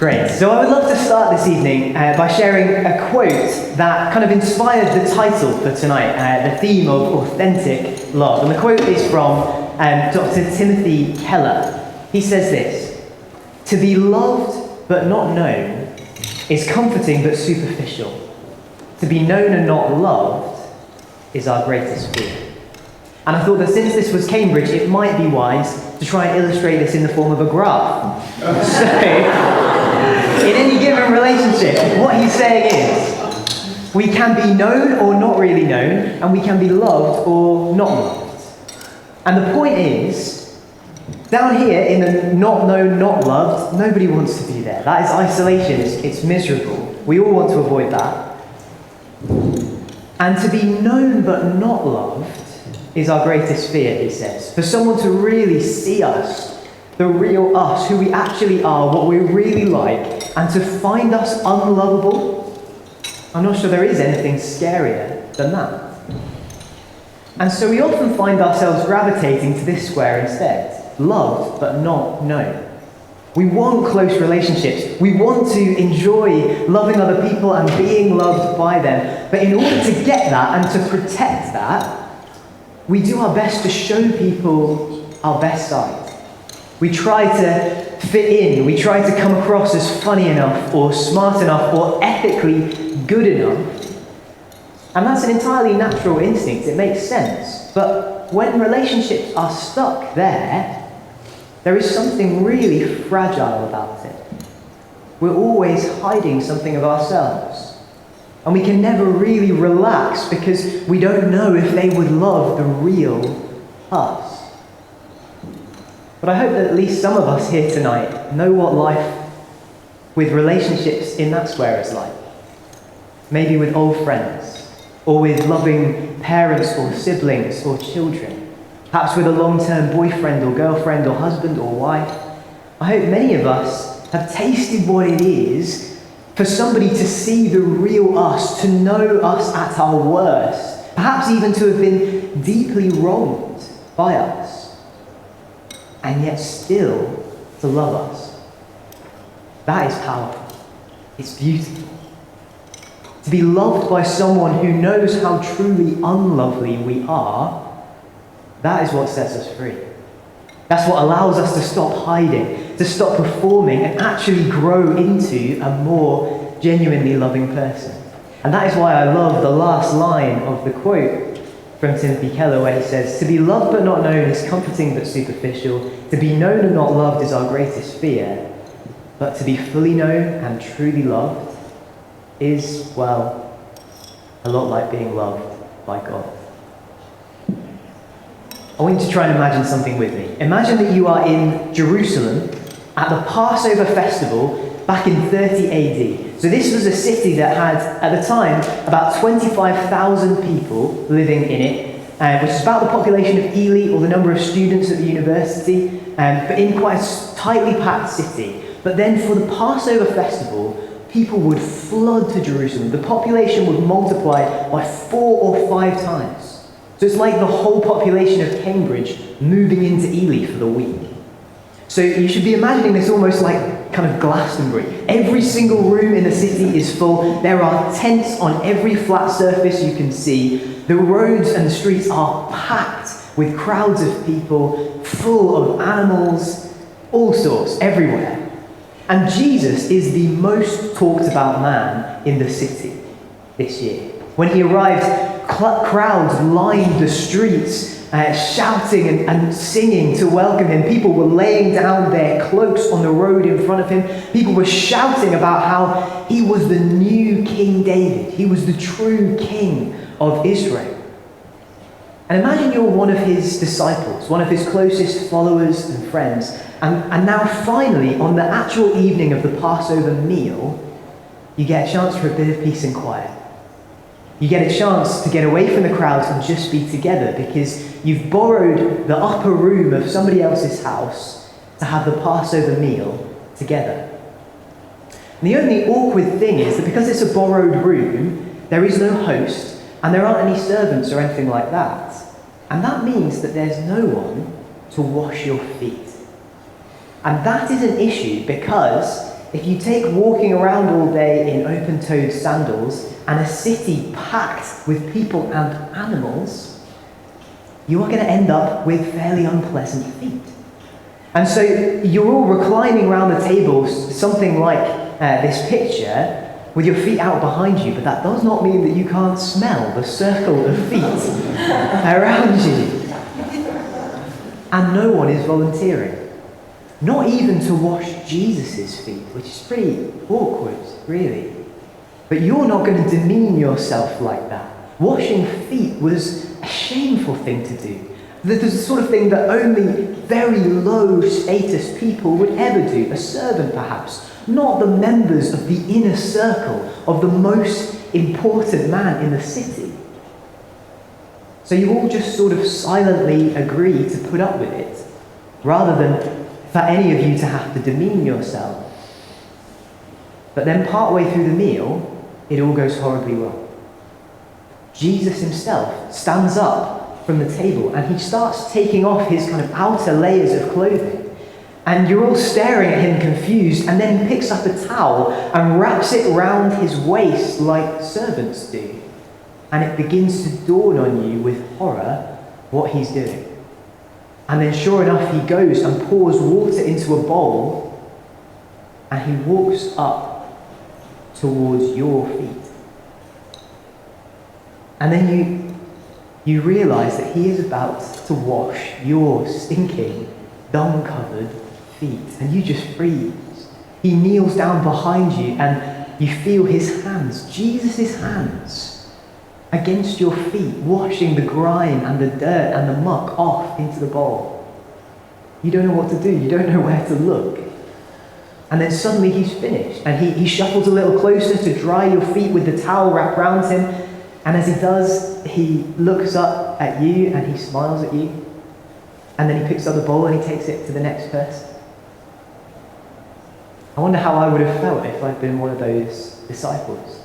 Great. So I would love to start this evening by sharing a quote that kind of inspired the title for tonight, the theme of authentic love. And the quote is from Dr. Timothy Keller. He says this: "To be loved but not known is comforting but superficial. To be known and not loved is our greatest fear." And I thought that since this was Cambridge, it might be wise to try and illustrate this in the form of a graph. So, in any given relationship, what he's saying is, we can be known or not really known, and we can be loved or not loved. And the point is, down here in the not known, not loved, nobody wants to be there. That is isolation. It's miserable. We all want to avoid that. And to be known but not loved is our greatest fear, he says. For someone to really see us, the real us, who we actually are, what we're really like, and to find us unlovable, I'm not sure there is anything scarier than that. And so we often find ourselves gravitating to this square instead: loved but not known. We want close relationships. We want to enjoy loving other people and being loved by them. But in order to get that and to protect that, we do our best to show people our best side. We try to fit in. We try to come across as funny enough or smart enough or ethically good enough. And that's an entirely natural instinct. It makes sense. But when relationships are stuck there is something really fragile about it. We're always hiding something of ourselves. And we can never really relax because we don't know if they would love the real us. But I hope that at least some of us here tonight know what life with relationships in that square is like. Maybe with old friends, or with loving parents or siblings or children. Perhaps with a long-term boyfriend or girlfriend or husband or wife. I hope many of us have tasted what it is for somebody to see the real us, to know us at our worst, perhaps even to have been deeply wronged by us, and yet still to love us. That is powerful. It's beautiful. To be loved by someone who knows how truly unlovely we are, that is what sets us free. That's what allows us to stop hiding, to stop performing, and actually grow into a more genuinely loving person. And that is why I love the last line of the quote from Timothy Keller, where he says, "To be loved but not known is comforting but superficial. To be known and not loved is our greatest fear. But to be fully known and truly loved is, well, a lot like being loved by God." I want you to try and imagine something with me. Imagine that you are in Jerusalem at the Passover festival back in 30 AD. So this was a city that had, at the time, about 25,000 people living in it, which is about the population of Ely or the number of students at the university, but in quite a tightly packed city. But then for the Passover festival, people would flood to Jerusalem. The population would multiply by 4 or 5 times. So it's like the whole population of Cambridge moving into Ely for the week. So you should be imagining this almost like kind of Glastonbury. Every single room in the city is full. There are tents on every flat surface you can see. The roads and the streets are packed with crowds of people, full of animals, all sorts, everywhere. And Jesus is the most talked about man in the city this year. When he arrived, crowds lined the streets, shouting and singing to welcome him. People were laying down their cloaks on the road in front of him. People were shouting about how he was the new King David. He was the true King of Israel. And imagine you're one of his disciples, one of his closest followers and friends. And now finally, on the actual evening of the Passover meal, you get a chance for a bit of peace and quiet. You get a chance to get away from the crowds and just be together because you've borrowed the upper room of somebody else's house to have the Passover meal together. And the only awkward thing is that because it's a borrowed room, there is no host and there aren't any servants or anything like that. And that means that there's no one to wash your feet. And that is an issue because if you take walking around all day in open-toed sandals and a city packed with people and animals, you are going to end up with fairly unpleasant feet. And so you're all reclining around the tables, something like this picture, with your feet out behind you, but that does not mean that you can't smell the circle of feet around you. And no one is volunteering. Not even to wash Jesus' feet, which is pretty awkward, really. But you're not going to demean yourself like that. Washing feet was a shameful thing to do. There's the sort of thing that only very low status people would ever do. A servant, perhaps. Not the members of the inner circle of the most important man in the city. So you all just sort of silently agree to put up with it, rather than for any of you to have to demean yourself. But then partway through the meal, it all goes horribly wrong. Jesus himself stands up from the table and he starts taking off his kind of outer layers of clothing. And you're all staring at him confused, and then he picks up a towel and wraps it round his waist like servants do. And it begins to dawn on you with horror what he's doing. And then sure enough, he goes and pours water into a bowl, and he walks up towards your feet. And then you realize that he is about to wash your stinking, dung-covered feet, and you just freeze. He kneels down behind you, and you feel his hands, Jesus' hands, against your feet, washing the grime and the dirt and the muck off into the bowl. You don't know what to do. You don't know where to look. And then suddenly he's finished, and he shuffles a little closer to dry your feet with the towel wrapped around him. And as he does, he looks up at you and he smiles at you. And then he picks up the bowl and he takes it to the next person. I wonder how I would have felt if I'd been one of those disciples.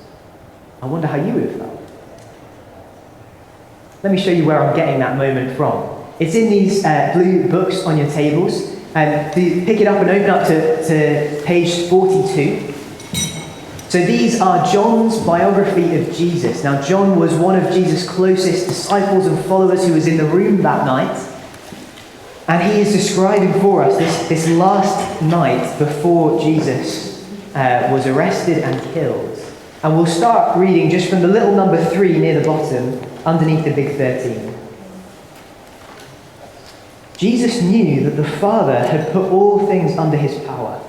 I wonder how you would have felt. Let me show you where I'm getting that moment from. It's in these blue books on your tables. Pick it up and open up to page 42. So these are John's biography of Jesus. Now, John was one of Jesus' closest disciples and followers who was in the room that night. And he is describing for us this last night before Jesus was arrested and killed. And we'll start reading just from the little number 3 near the bottom, underneath the big 13. Jesus knew that the Father had put all things under his power,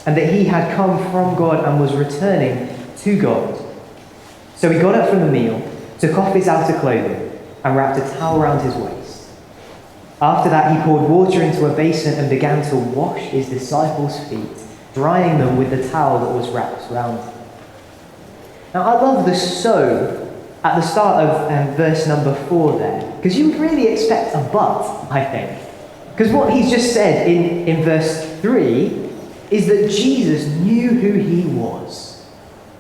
and that he had come from God and was returning to God. So he got up from the meal, took off his outer clothing, and wrapped a towel around his waist. After that, he poured water into a basin and began to wash his disciples' feet, drying them with the towel that was wrapped around him. Now, I love the so at the start of verse number 4 there, because you would really expect a but, I think. Because what he's just said in verse 3 is that Jesus knew who he was.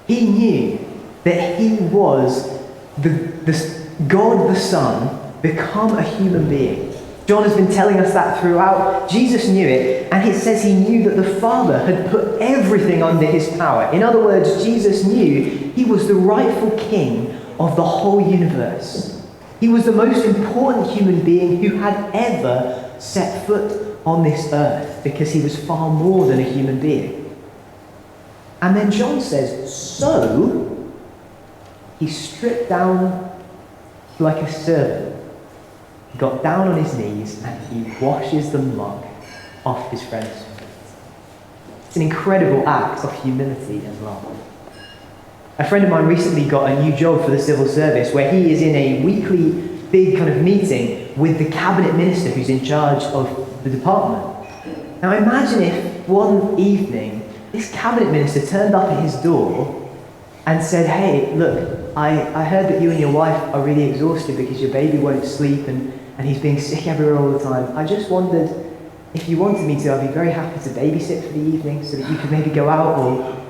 He knew that he was the God the Son become a human being. John has been telling us that throughout. Jesus knew it, and it says he knew that the Father had put everything under his power. In other words, Jesus knew he was the rightful king of the whole universe. He was the most important human being who had ever set foot on this earth, because he was far more than a human being. And then John says, so he stripped down like a servant. He got down on his knees and he washes the muck off his friend's feet. It's an incredible act of humility and love. A friend of mine recently got a new job for the civil service, where he is in a weekly big kind of meeting with the cabinet minister who's in charge of the department. Now imagine if one evening this cabinet minister turned up at his door and said, hey, look, I heard that you and your wife are really exhausted because your baby won't sleep and he's being sick everywhere all the time. I just wondered if you wanted me to, I'd be very happy to babysit for the evening so that you could maybe go out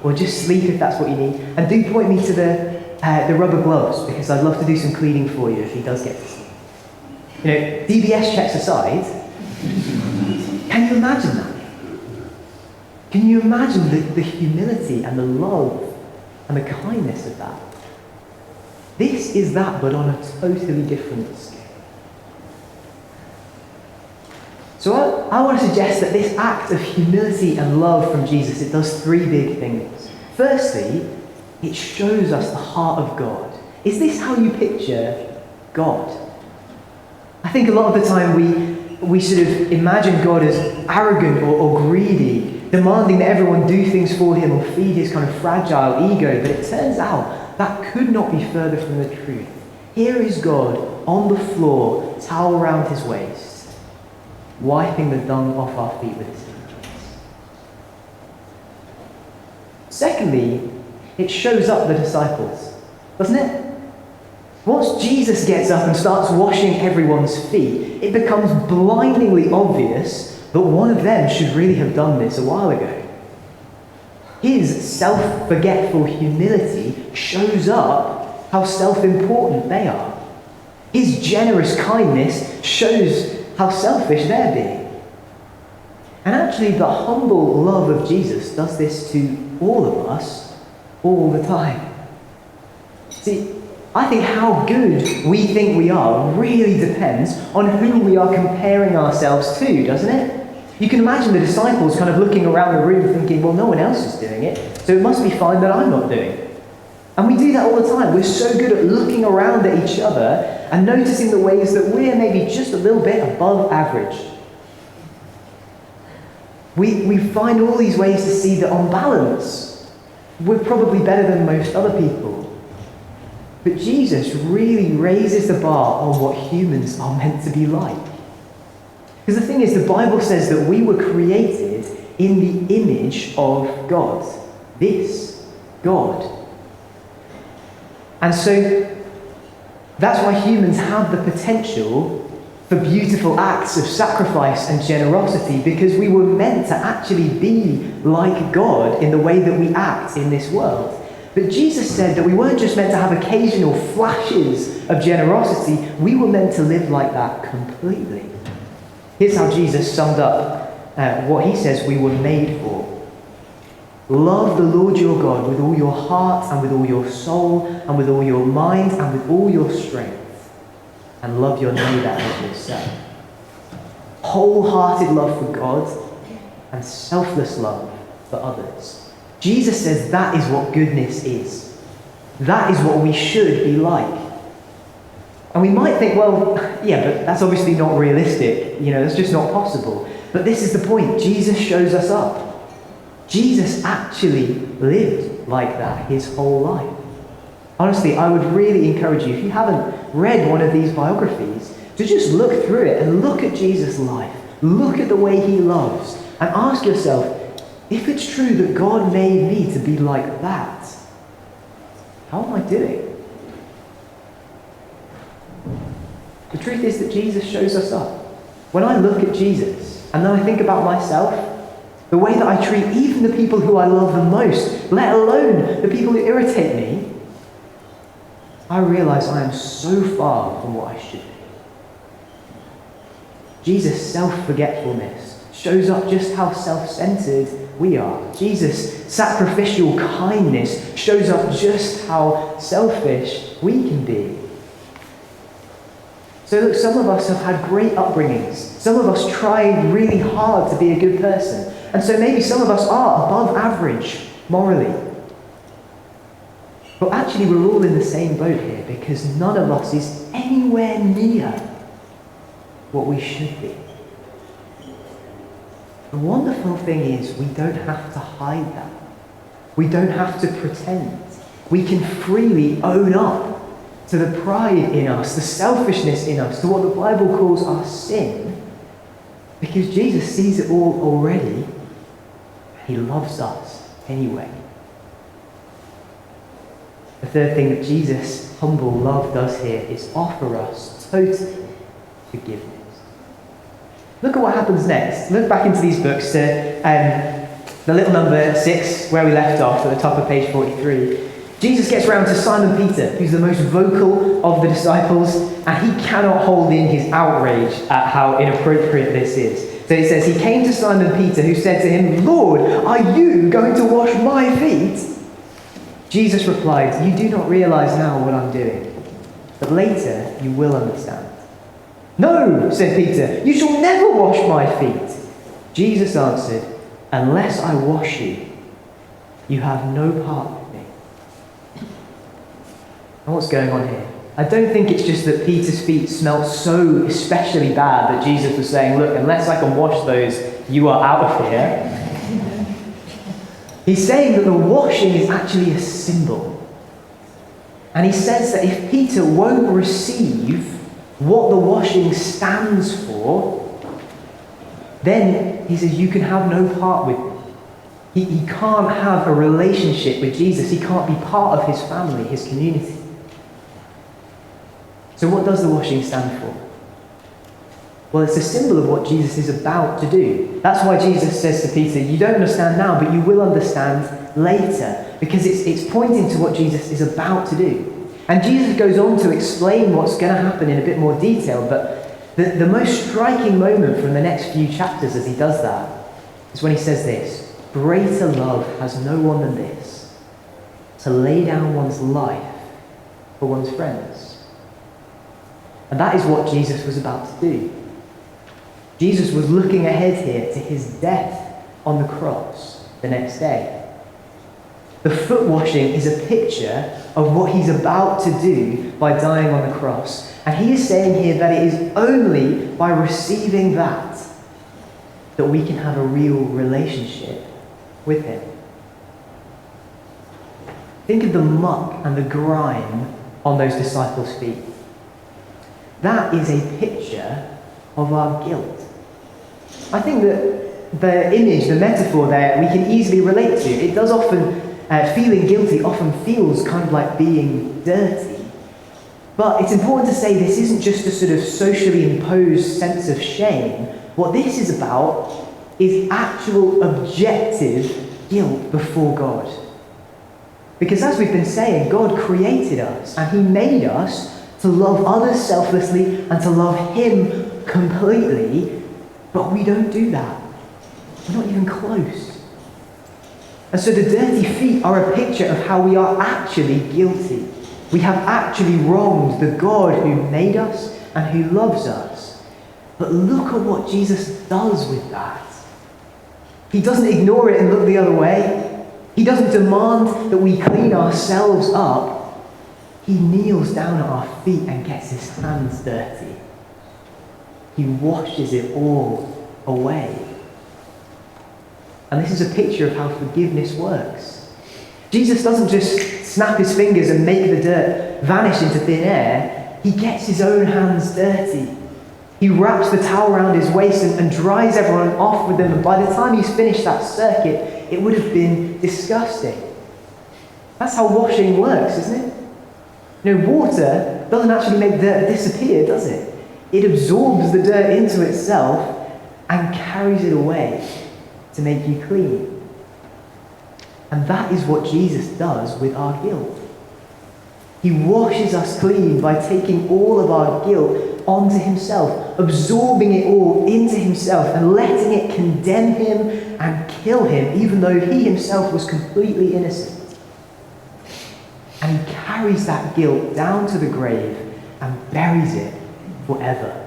or just sleep if that's what you need. And do point me to the rubber gloves, because I'd love to do some cleaning for you if he does get to sleep. You know, DBS checks aside, can you imagine that? Can you imagine the humility and the love and the kindness of that? This is that, but on a totally different scale. So I want to suggest that this act of humility and love from Jesus, it does three big things. Firstly, it shows us the heart of God. Is this how you picture God? I think a lot of the time we sort of imagine God as arrogant or greedy, demanding that everyone do things for him or feed his kind of fragile ego, but it turns out that could not be further from the truth. Here is God on the floor, towel around his waist, wiping the dung off our feet with his fingers. Secondly, it shows up the disciples, doesn't it? Once Jesus gets up and starts washing everyone's feet, it becomes blindingly obvious that one of them should really have done this a while ago. His self-forgetful humility shows up how self-important they are. His generous kindness shows how selfish they're being. And actually, the humble love of Jesus does this to all of us, all the time. See, I think how good we think we are really depends on who we are comparing ourselves to, doesn't it? You can imagine the disciples kind of looking around the room thinking, well, no one else is doing it, so it must be fine that I'm not doing it. And we do that all the time. We're so good at looking around at each other and noticing the ways that we're maybe just a little bit above average. We find all these ways to see that on balance, we're probably better than most other people. But Jesus really raises the bar on what humans are meant to be like. Because the thing is, the Bible says that we were created in the image of God. This God. And so, that's why humans have the potential for beautiful acts of sacrifice and generosity, because we were meant to actually be like God in the way that we act in this world. But Jesus said that we weren't just meant to have occasional flashes of generosity, we were meant to live like that completely. Here's how Jesus summed up what he says we were made for. Love the Lord your God with all your heart and with all your soul and with all your mind and with all your strength, and love your neighbour as yourself. Wholehearted love for God and selfless love for others. Jesus says that is what goodness is. That is what we should be like. And we might think, well, yeah, but that's obviously not realistic. That's just not possible. But this is the point. Jesus shows us up. Jesus actually lived like that his whole life. Honestly, I would really encourage you, if you haven't read one of these biographies, to just look through it and look at Jesus' life. Look at the way he loves. And ask yourself, if it's true that God made me to be like that, how am I doing? The truth is that Jesus shows us up. When I look at Jesus, and then I think about myself, the way that I treat even the people who I love the most, let alone the people who irritate me, I realize I am so far from what I should be. Jesus' self-forgetfulness shows up just how self-centered we are. Jesus' sacrificial kindness shows up just how selfish we can be. So look, some of us have had great upbringings. Some of us tried really hard to be a good person. And so maybe some of us are above average morally. But actually we're all in the same boat here, because none of us is anywhere near what we should be. The wonderful thing is we don't have to hide that. We don't have to pretend. We can freely own up to the pride in us, the selfishness in us, to what the Bible calls our sin, because Jesus sees it all already. He loves us anyway. The third thing that Jesus' humble love does here is offer us total forgiveness. Look at what happens next. Look back into these books to the little number 6, where we left off at the top of page 43. Jesus gets round to Simon Peter, who's the most vocal of the disciples, and he cannot hold in his outrage at how inappropriate this is. So it says, he came to Simon Peter, who said to him, Lord, are you going to wash my feet? Jesus replied, you do not realize now what I'm doing, but later you will understand. No, said Peter, you shall never wash my feet. Jesus answered, unless I wash you, you have no part with me. And what's going on here? I don't think it's just that Peter's feet smelled so especially bad that Jesus was saying, look, unless I can wash those, you are out of here. He's saying that the washing is actually a symbol. And he says that if Peter won't receive what the washing stands for, then he says, you can have no part with me. He can't have a relationship with Jesus. He can't be part of his family, his community. So what does the washing stand for? Well, it's a symbol of what Jesus is about to do. That's why Jesus says to Peter, you don't understand now, but you will understand later. Because it's pointing to what Jesus is about to do. And Jesus goes on to explain what's going to happen in a bit more detail, but the most striking moment from the next few chapters as he does that is when he says this, greater love has no one than this, to lay down one's life for one's friends. And that is what Jesus was about to do. Jesus was looking ahead here to his death on the cross the next day. The foot washing is a picture of what he's about to do by dying on the cross. And he is saying here that it is only by receiving that that we can have a real relationship with him. Think of the muck and the grime on those disciples' feet. That is a picture of our guilt. I think that the image, the metaphor there, we can easily relate to. It does often, feeling guilty often feels kind of like being dirty. But it's important to say this isn't just a sort of socially imposed sense of shame. What this is about is actual objective guilt before God. Because as we've been saying, God created us and he made us to love others selflessly and to love him completely, but we don't do that. We're not even close. And so the dirty feet are a picture of how we are actually guilty. We have actually wronged the God who made us and who loves us. But look at what Jesus does with that. He doesn't ignore it and look the other way. He doesn't demand that we clean ourselves up. He kneels down at our feet and gets his hands dirty. He washes it all away. And this is a picture of how forgiveness works. Jesus doesn't just snap his fingers and make the dirt vanish into thin air. He gets his own hands dirty. He wraps the towel around his waist and dries everyone off with them. And by the time he's finished that circuit, it would have been disgusting. That's how washing works, isn't it? You know, water doesn't actually make dirt disappear, does it? It absorbs the dirt into itself and carries it away to make you clean. And that is what Jesus does with our guilt. He washes us clean by taking all of our guilt onto himself, absorbing it all into himself and letting it condemn him and kill him, even though he himself was completely innocent. And he carries that guilt down to the grave and buries it forever.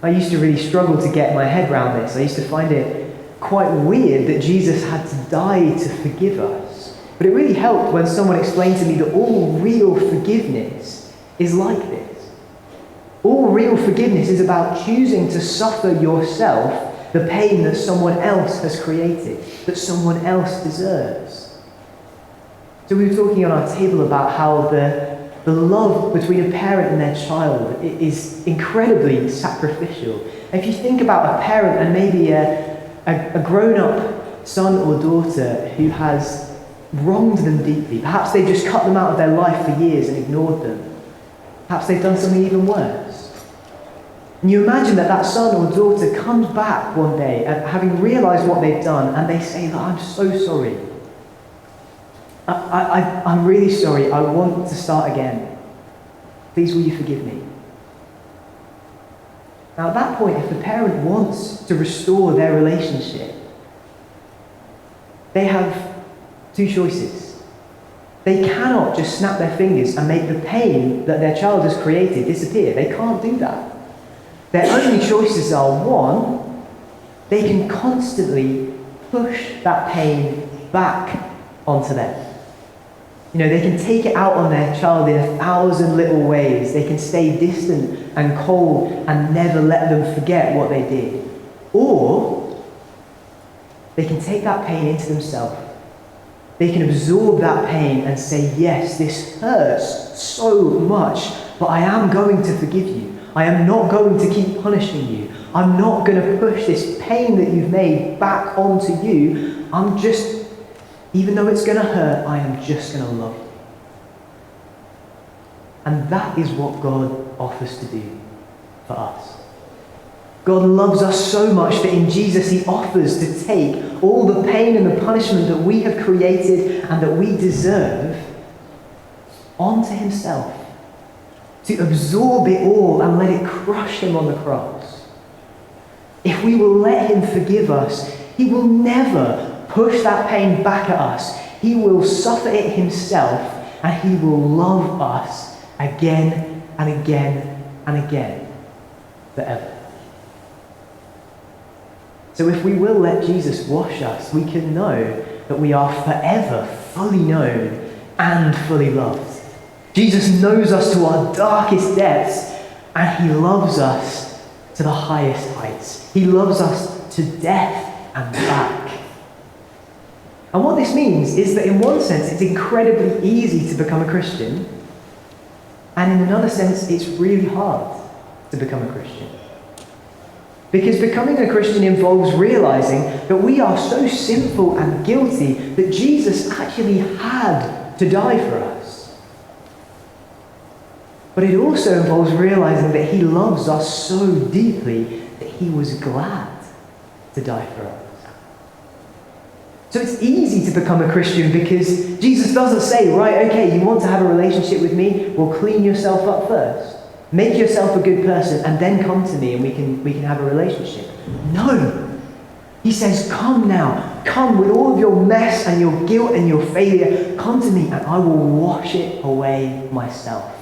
I used to really struggle to get my head around this. I used to find it quite weird that Jesus had to die to forgive us. But it really helped when someone explained to me that all real forgiveness is like this. All real forgiveness is about choosing to suffer yourself the pain that someone else has created, that someone else deserves. So we were talking on our table about how the love between a parent and their child is incredibly sacrificial. And if you think about a parent and maybe a grown-up son or daughter who has wronged them deeply, perhaps they've just cut them out of their life for years and ignored them. Perhaps they've done something even worse. And you imagine that son or daughter comes back one day having realised what they've done, and they say, "Look, I'm so sorry. I'm really sorry. I want to start again. Please, will you forgive me?" Now at that point, if the parent wants to restore their relationship, they have two choices. They cannot just snap their fingers and make the pain that their child has created disappear. They can't do that. Their only choices are, one, they can constantly push that pain back onto them. You know, they can take it out on their child in 1,000 little ways. They can stay distant and cold and never let them forget what they did. Or they can take that pain into themselves. They can absorb that pain and say, yes, this hurts so much, but I am going to forgive you. I am not going to keep punishing you. I'm not going to push this pain that you've made back onto you. Even though it's going to hurt, I am just going to love you. And that is what God offers to do for us. God loves us so much that in Jesus he offers to take all the pain and the punishment that we have created and that we deserve onto himself, to absorb it all and let it crush him on the cross. If we will let him forgive us, he will never push that pain back at us. He will suffer it himself and he will love us again and again and again forever. So if we will let Jesus wash us, we can know that we are forever fully known and fully loved. Jesus knows us to our darkest depths and he loves us to the highest heights. He loves us to death and back. And what this means is that in one sense it's incredibly easy to become a Christian, and in another sense it's really hard to become a Christian. Because becoming a Christian involves realizing that we are so sinful and guilty that Jesus actually had to die for us. But it also involves realizing that he loves us so deeply that he was glad to die for us. So it's easy to become a Christian because Jesus doesn't say, right, okay, you want to have a relationship with me? Well, clean yourself up first. Make yourself a good person and then come to me and we can have a relationship. No. He says, come now. Come with all of your mess and your guilt and your failure. Come to me and I will wash it away myself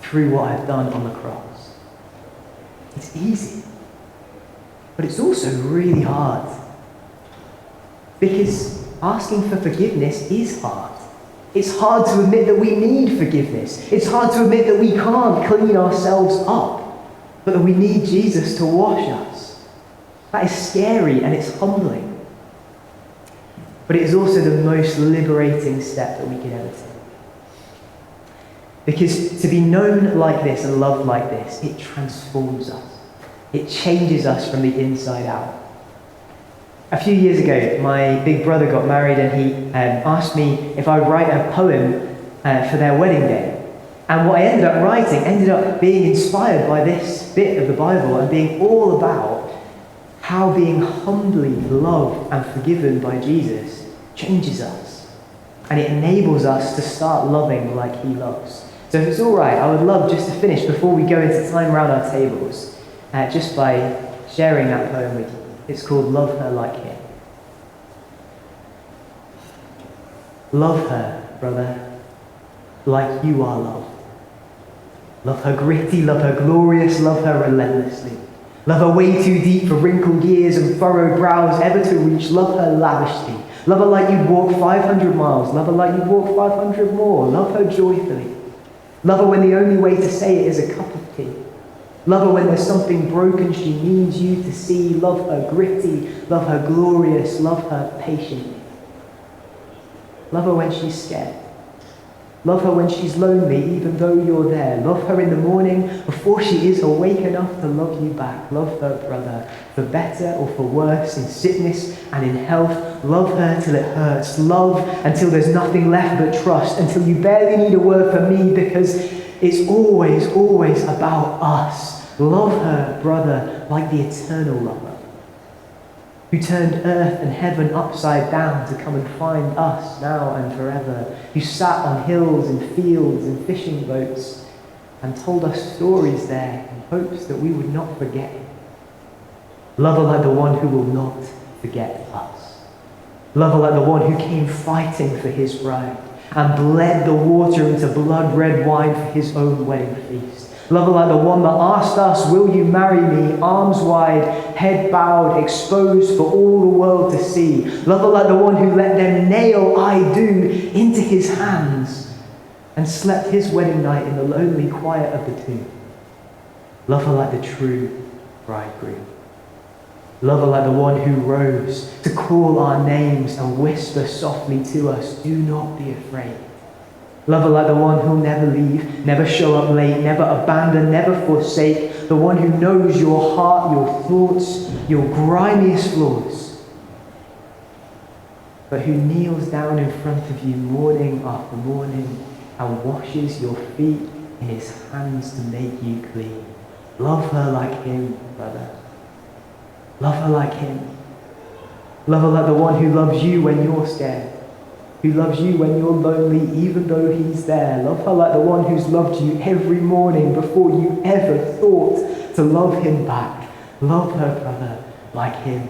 through what I've done on the cross. It's easy. But it's also really hard. Because asking for forgiveness is hard. It's hard to admit that we need forgiveness. It's hard to admit that we can't clean ourselves up, but that we need Jesus to wash us. That is scary and it's humbling. But it is also the most liberating step that we can ever take. Because to be known like this and loved like this, it transforms us. It changes us from the inside out. A few years ago, my big brother got married and he asked me if I would write a poem for their wedding day. And what I ended up writing ended up being inspired by this bit of the Bible and being all about how being humbly loved and forgiven by Jesus changes us. And it enables us to start loving like he loves. So if it's all right, I would love just to finish before we go into time around our tables, just by sharing that poem with you. It's called Love Her Like Him. Love her, brother, like you are loved. Love her gritty, love her glorious, love her relentlessly. Love her way too deep for wrinkled ears and furrowed brows ever to reach. Love her lavishly. Love her like you'd walk 500 miles. Love her like you'd walk 500 more. Love her joyfully. Love her when the only way to say it is a cup of tea. Love her when there's something broken she needs you to see. Love her gritty, love her glorious, love her patient. Love her when she's scared. Love her when she's lonely, even though you're there. Love her in the morning before she is awake enough to love you back. Love her, brother, for better or for worse, in sickness and in health. Love her till it hurts. Love until there's nothing left but trust, until you barely need a word from me because it's always, always about us. Love her, brother, like the eternal lover, who turned earth and heaven upside down to come and find us now and forever, who sat on hills and fields and fishing boats and told us stories there in hopes that we would not forget him. Love her like the one who will not forget us. Love her like the one who came fighting for his bride and bled the water into blood-red wine for his own wedding feast. Love her like the one that asked us, will you marry me? Arms wide, head bowed, exposed for all the world to see. Love her like the one who let them nail I do into his hands and slept his wedding night in the lonely quiet of the tomb. Love her like the true bridegroom. Love her like the one who rose to call our names and whisper softly to us, do not be afraid. Love her like the one who'll never leave, never show up late, never abandon, never forsake. The one who knows your heart, your thoughts, your grimiest flaws. But who kneels down in front of you morning after morning and washes your feet in his hands to make you clean. Love her like him, brother. Love her like him. Love her like the one who loves you when you're scared. Who loves you when you're lonely, even though he's there. Love her like the one who's loved you every morning before you ever thought to love him back. Love her, brother, like him.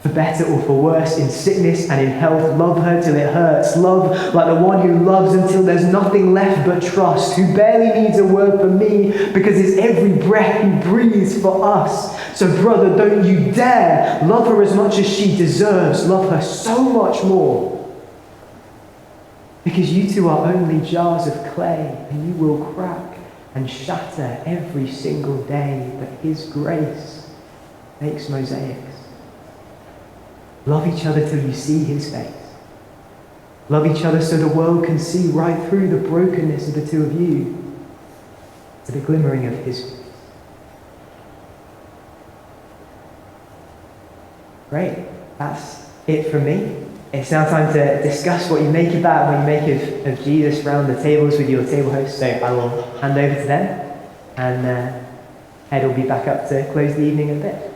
For better or for worse, in sickness and in health, love her till it hurts. Love like the one who loves until there's nothing left but trust, who barely needs a word from me because it's every breath he breathes for us. So brother, don't you dare love her as much as she deserves. Love her so much more. Because you two are only jars of clay, and you will crack and shatter every single day, but his grace makes mosaics. Love each other till you see his face. Love each other so the world can see right through the brokenness of the two of you to the glimmering of his face. Great, that's it from me. It's now time to discuss what you make of that, what you make of Jesus around the tables with your table hosts. So I will hand over to them, and Ed will be back up to close the evening in a bit.